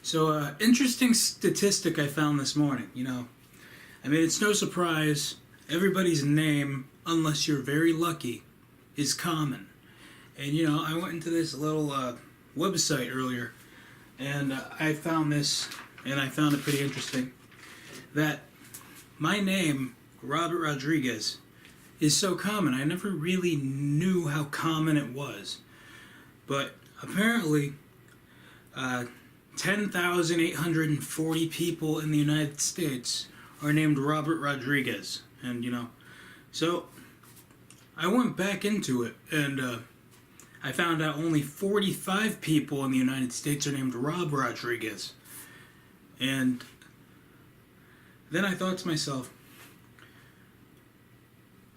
So, interesting statistic I found this morning. It's no surprise everybody's name, unless you're very lucky, is common. And, I went into this little website earlier, and I found this, and I found it pretty interesting, that my name, Robert Rodriguez, is so common. I never really knew how common it was. But apparently, 10,840 people in the United States are named Robert Rodriguez. And, so I went back into it, and I found out only 45 people in the United States are named Rob Rodriguez. And then I thought to myself,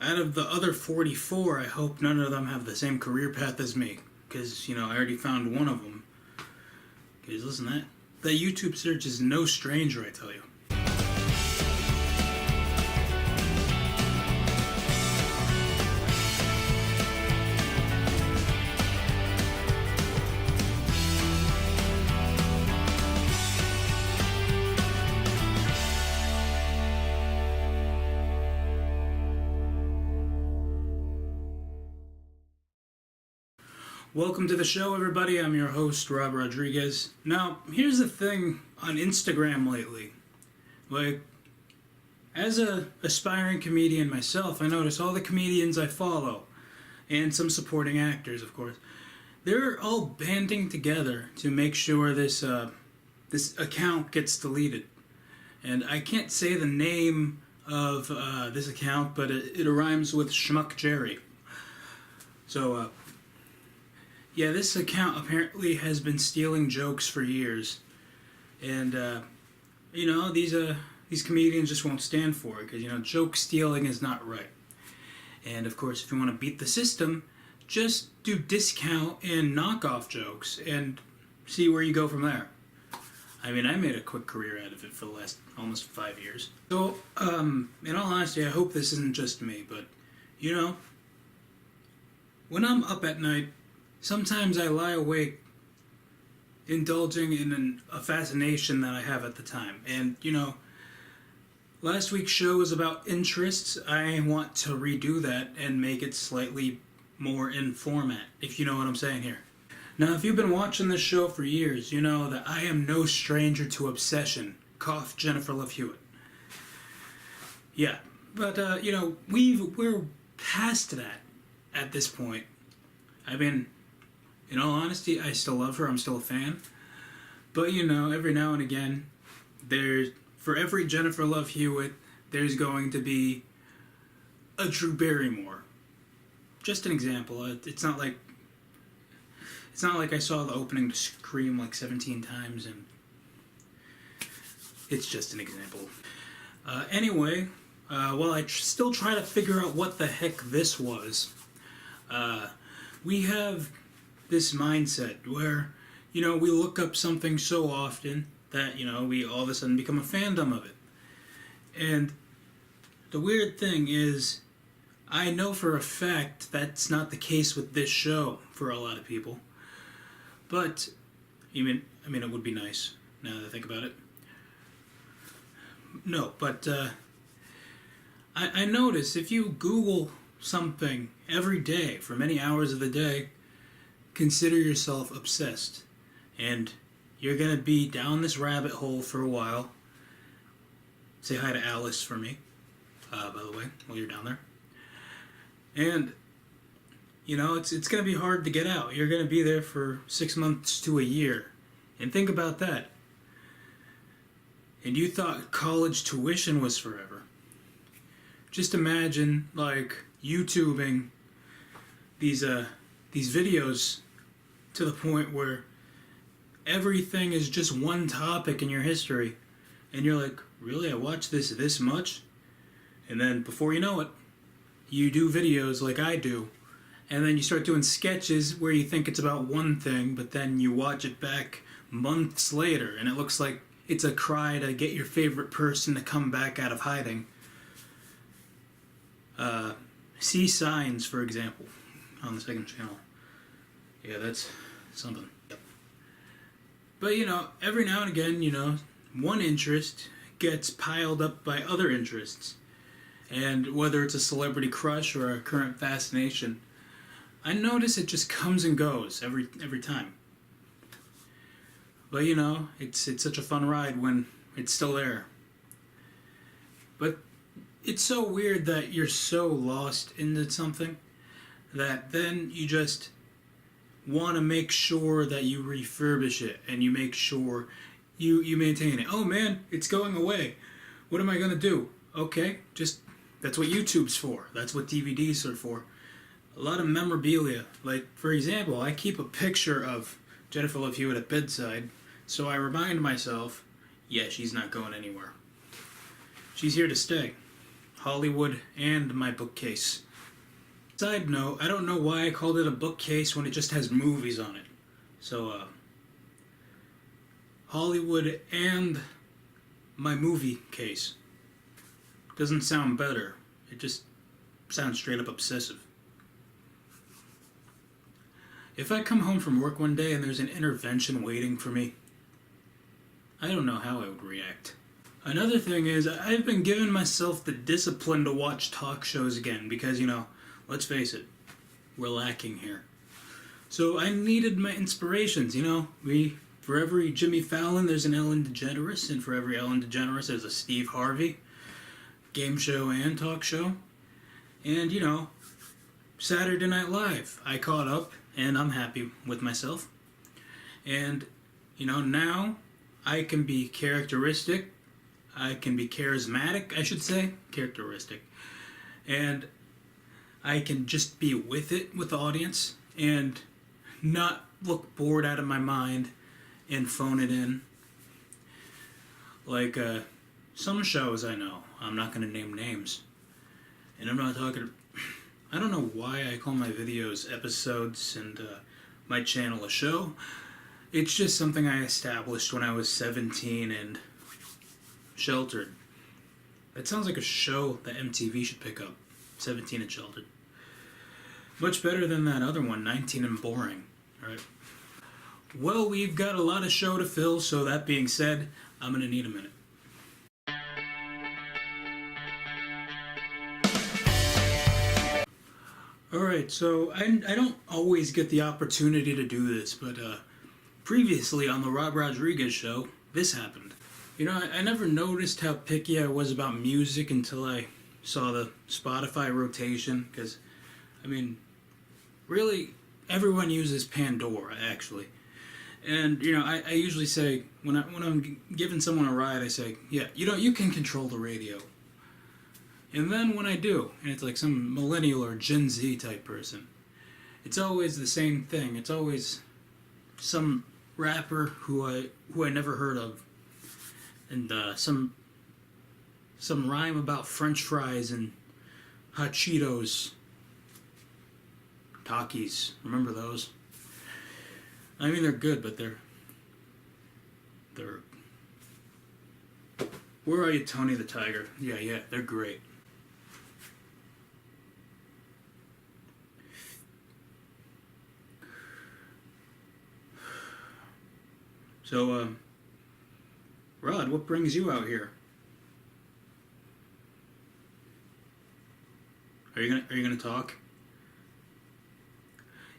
out of the other 44, I hope none of them have the same career path as me. Because, I already found one of them. Because, listen, that YouTube search is no stranger, I tell you. Welcome to the show, everybody. I'm your host, Rob Rodriguez. Now, here's the thing on Instagram lately. As a aspiring comedian myself, I notice all the comedians I follow, and some supporting actors, of course, they're all banding together to make sure this account gets deleted. And I can't say the name of this account, but it rhymes with Schmuck Jerry. So, yeah, this account apparently has been stealing jokes for years, and these comedians just won't stand for it because joke stealing is not right. And of course, if you want to beat the system, just do discount and knockoff jokes and see where you go from there. I made a quick career out of it for the last almost 5 years. So, in all honesty, I hope this isn't just me, but when I'm up at night, sometimes I lie awake indulging in a fascination that I have at the time. And, last week's show was about interests. I want to redo that and make it slightly more in format, if you know what I'm saying here. Now, if you've been watching this show for years, you know that I am no stranger to obsession. Cough, Jennifer Love Hewitt. Yeah, but, we're past that at this point. In all honesty, I still love her. I'm still a fan. But, every now and again, for every Jennifer Love Hewitt, there's going to be a Drew Barrymore. Just an example. It's not like I saw the opening to Scream like 17 times, and it's just an example. Anyway, while I still try to figure out what the heck this was, we have this mindset where, we look up something so often that, we all of a sudden become a fandom of it. And the weird thing is, I know for a fact that's not the case with this show for a lot of people. But, it would be nice, now that I think about it. No, but, I notice if you Google something every day for many hours of the day, consider yourself obsessed, and you're going to be down this rabbit hole for a while. Say hi to Alice for me, by the way, while you're down there. And, it's going to be hard to get out. You're going to be there for 6 months to a year. And think about that. And you thought college tuition was forever. Just imagine, YouTubing these videos to the point where everything is just one topic in your history, and you're like, really, I watched this much? And then before you know it, you do videos like I do, and then you start doing sketches where you think it's about one thing, but then you watch it back months later, and it looks like it's a cry to get your favorite person to come back out of hiding. See Signs, for example, on the second channel. Yeah, that's something. Yep. But, every now and again, one interest gets piled up by other interests. And whether it's a celebrity crush or a current fascination, I notice it just comes and goes every time. But it's such a fun ride when it's still there. But it's so weird that you're so lost into something that then you just want to make sure that you refurbish it and you make sure you maintain it. Oh man, it's going away. What am I going to do? Okay, just that's what YouTube's for. That's what DVDs are for. A lot of memorabilia. Like, for example, I keep a picture of Jennifer Love Hewitt at bedside, so I remind myself, yeah, she's not going anywhere. She's here to stay. Hollywood and my bookcase. Side note, I don't know why I called it a bookcase when it just has movies on it. So, Hollywood and my movie case. Doesn't sound better. It just sounds straight up obsessive. If I come home from work one day and there's an intervention waiting for me, I don't know how I would react. Another thing is, I've been giving myself the discipline to watch talk shows again because, let's face it, we're lacking here. So I needed my inspirations, for every Jimmy Fallon, there's an Ellen DeGeneres, and for every Ellen DeGeneres, there's a Steve Harvey, game show and talk show. And, Saturday Night Live, I caught up, and I'm happy with myself. And, now I can be characteristic, I can be charismatic, I should say, characteristic. And I can just be with it, with the audience, and not look bored out of my mind and phone it in. Like, some shows I know, I'm not going to name names. And I'm not talking, I don't know why I call my videos episodes and my channel a show. It's just something I established when I was 17 and sheltered. That sounds like a show that MTV should pick up. 17 and sheltered. Much better than that other one, 19 and boring. Alright. Well, we've got a lot of show to fill, so that being said, I'm going to need a minute. Alright, so I don't always get the opportunity to do this, but previously on the Rob Rodriguez show, this happened. I never noticed how picky I was about music until I saw the Spotify rotation, because, really, everyone uses Pandora, actually. And, I usually say, when I'm giving someone a ride, I say, yeah, you can control the radio. And then when I do, and it's like some millennial or Gen Z type person, it's always the same thing. It's always some rapper who I never heard of, and some rhyme about French fries and hot Cheetos, Takis. Remember those? They're good, but they're. Where are you, Tony the Tiger? Yeah, they're great. So, Rod, what brings you out here? Are you gonna talk?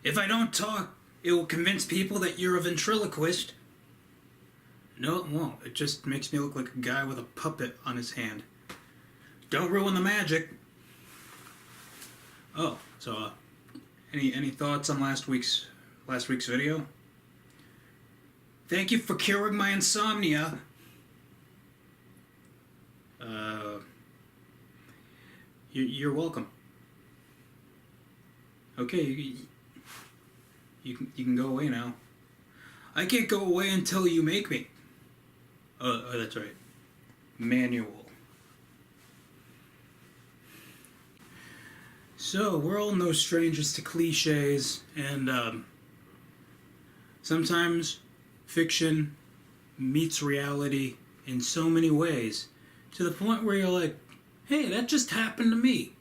If I don't talk, it will convince people that you're a ventriloquist. No, it won't. It just makes me look like a guy with a puppet on his hand. Don't ruin the magic. Oh, so any thoughts on last week's video? Thank you for curing my insomnia. You're welcome. Okay, you can go away now. I can't go away until you make me. Oh, that's right. Manual. So, we're all no strangers to cliches, and sometimes fiction meets reality in so many ways, to the point where you're like, hey, that just happened to me,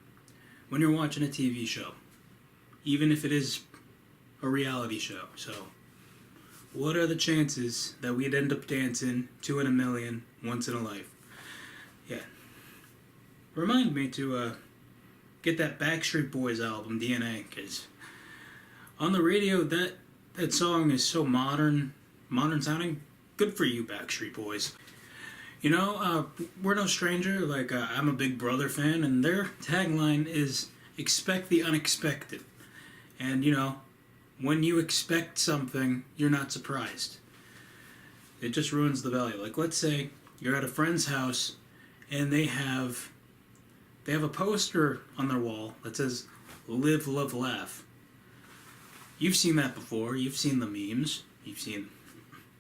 when you're watching a TV show, even if it is a reality show. So, what are the chances that we'd end up dancing 2 in a million once in a life? Yeah. Remind me to get that Backstreet Boys album, DNA, because on the radio, that song is so modern sounding. Good for you, Backstreet Boys. You know, we're no stranger. Like, I'm a Big Brother fan, and their tagline is "Expect the unexpected." And you know, when you expect something, you're not surprised. It just ruins the value. Like, let's say you're at a friend's house, and they have a poster on their wall that says "Live, Love, Laugh." You've seen that before. You've seen the memes. You've seen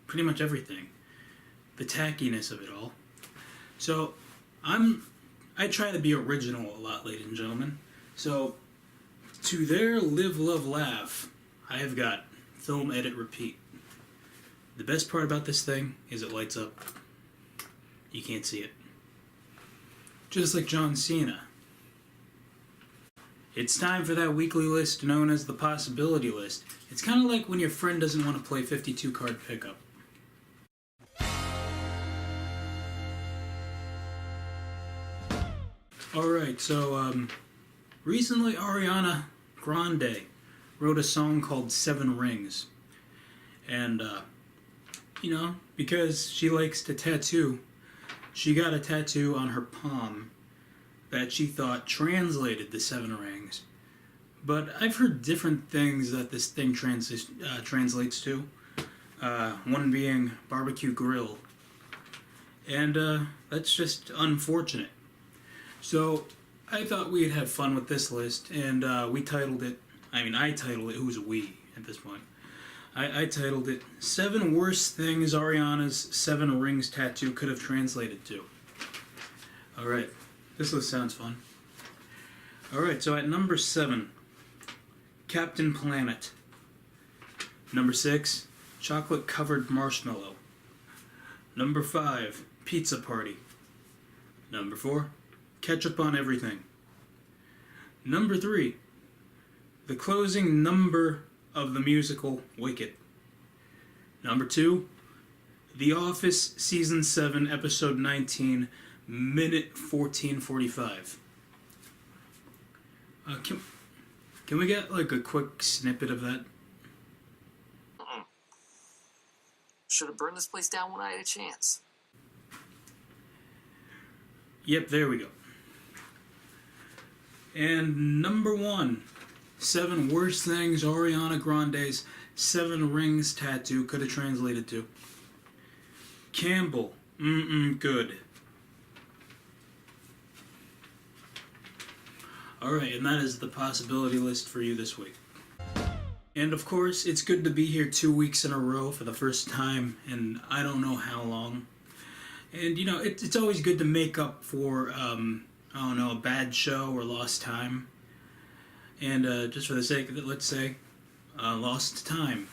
pretty much everything. The tackiness of it all. So, I try to be original a lot, ladies and gentlemen. So, to their "Live, Love, Laugh," I have got film, edit, repeat. The best part about this thing is it lights up. You can't see it. Just like John Cena. It's time for that weekly list known as the possibility list. It's kind of like when your friend doesn't want to play 52 card pickup. Alright, so recently Ariana Grande wrote a song called Seven Rings. And, you know, because she likes to tattoo, she got a tattoo on her palm that she thought translated the seven rings. But I've heard different things that this thing translates to. One being barbecue grill. And that's just unfortunate. So I thought we'd have fun with this list, and I titled it, who's a we at this point? I titled it, 7 Worst Things Ariana's 7 Rings Tattoo Could Have Translated To. Alright, this list sounds fun. Alright, so at number 7, Captain Planet. Number 6, Chocolate Covered Marshmallow. Number 5, Pizza Party. Number 4, Ketchup on Everything. Number 3, the closing number of the musical Wicked. Number 2, The Office Season 7, Episode 19, Minute 14:45. Can we get like a quick snippet of that? Should have burned this place down when I had a chance. Yep, there we go. And number 1, 7 worst things Ariana Grande's 7 rings tattoo could have translated to. Campbell, good. Alright, and that is the possibility list for you this week. And of course, it's good to be here 2 weeks in a row for the first time in I don't know how long. And you know, it's always good to make up for, a bad show or lost time. And just for the sake of it, let's say, lost time.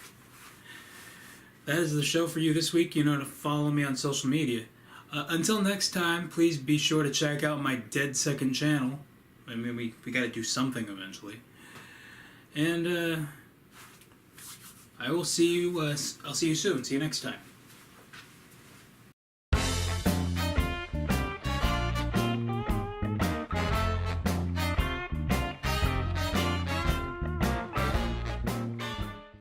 That is the show for you this week. You know to follow me on social media. Until next time, please be sure to check out my dead second channel. I mean, we got to do something eventually. And I will see you. I'll see you soon. See you next time.